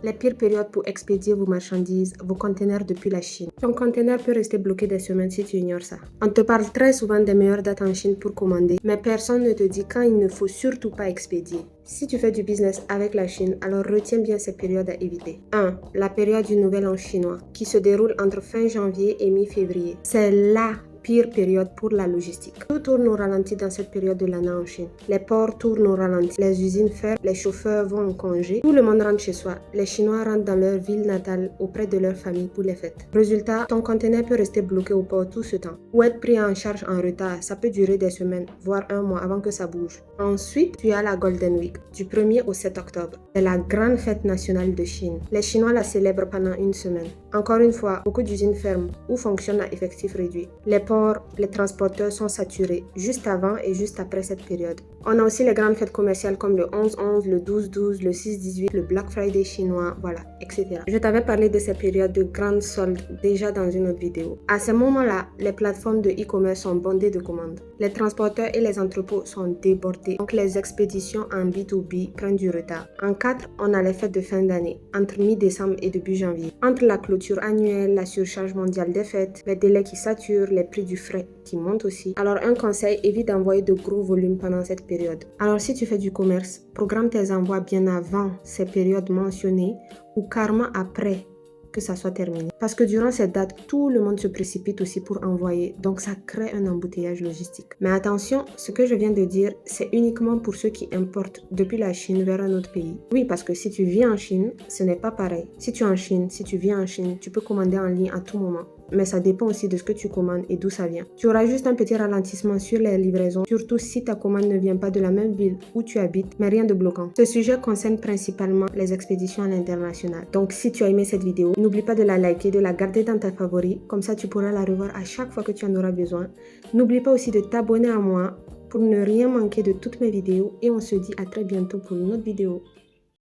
Les pires périodes pour expédier vos marchandises, vos conteneurs depuis la Chine. Ton conteneur peut rester bloqué des semaines si tu ignores ça. On te parle très souvent des meilleures dates en Chine pour commander, mais personne ne te dit quand il ne faut surtout pas expédier. Si tu fais du business avec la Chine, alors retiens bien ces périodes à éviter. 1. La période du Nouvel An chinois, qui se déroule entre fin janvier et mi-février. C'est la pire période pour la logistique. Tout tourne au ralenti dans cette période de l'année en Chine. Les ports tournent au ralenti, les usines ferment, les chauffeurs vont en congé, tout le monde rentre chez soi. Les Chinois rentrent dans leur ville natale auprès de leur famille pour les fêtes. Résultat, ton conteneur peut rester bloqué au port tout ce temps ou être pris en charge en retard. Ça peut durer des semaines, voire un mois avant que ça bouge. Ensuite, tu as la Golden Week, du 1er au 7 octobre. C'est la grande fête nationale de Chine. Les Chinois la célèbrent pendant une semaine. Encore une fois, beaucoup d'usines ferment ou fonctionnent à effectif réduit. Les ports, les transporteurs sont saturés juste avant et juste après cette période. On a aussi les grandes fêtes commerciales comme le 11-11, le 12-12, le 6-18, le Black Friday chinois, voilà, etc. Je t'avais parlé de ces périodes de grandes soldes déjà dans une autre vidéo. À ce moment-là, les plateformes de e-commerce sont bondées de commandes. Les transporteurs et les entrepôts sont débordés, donc les expéditions en B2B prennent du retard. En 4, on a les fêtes de fin d'année, entre mi-décembre et début janvier. Entre la clôture annuelle, la surcharge mondiale des fêtes, les délais qui saturent, les prix du frais qui montent aussi. Alors un conseil, évite d'envoyer de gros volumes pendant cette période. Alors si tu fais du commerce, programme tes envois bien avant ces périodes mentionnées ou carrément après que ça soit terminé. Parce que durant cette date, tout le monde se précipite aussi pour envoyer, donc ça crée un embouteillage logistique. Mais attention, ce que je viens de dire, c'est uniquement pour ceux qui importent depuis la Chine vers un autre pays. Oui, parce que si tu vis en Chine, ce n'est pas pareil. Si tu es en Chine, si tu vis en Chine, tu peux commander en ligne à tout moment. Mais ça dépend aussi de ce que tu commandes et d'où ça vient. Tu auras juste un petit ralentissement sur les livraisons, surtout si ta commande ne vient pas de la même ville où tu habites, mais rien de bloquant. Ce sujet concerne principalement les expéditions à l'international. Donc si tu as aimé cette vidéo, n'oublie pas de la liker, de la garder dans tes favoris, comme ça tu pourras la revoir à chaque fois que tu en auras besoin. N'oublie pas aussi de t'abonner à moi pour ne rien manquer de toutes mes vidéos et on se dit à très bientôt pour une autre vidéo.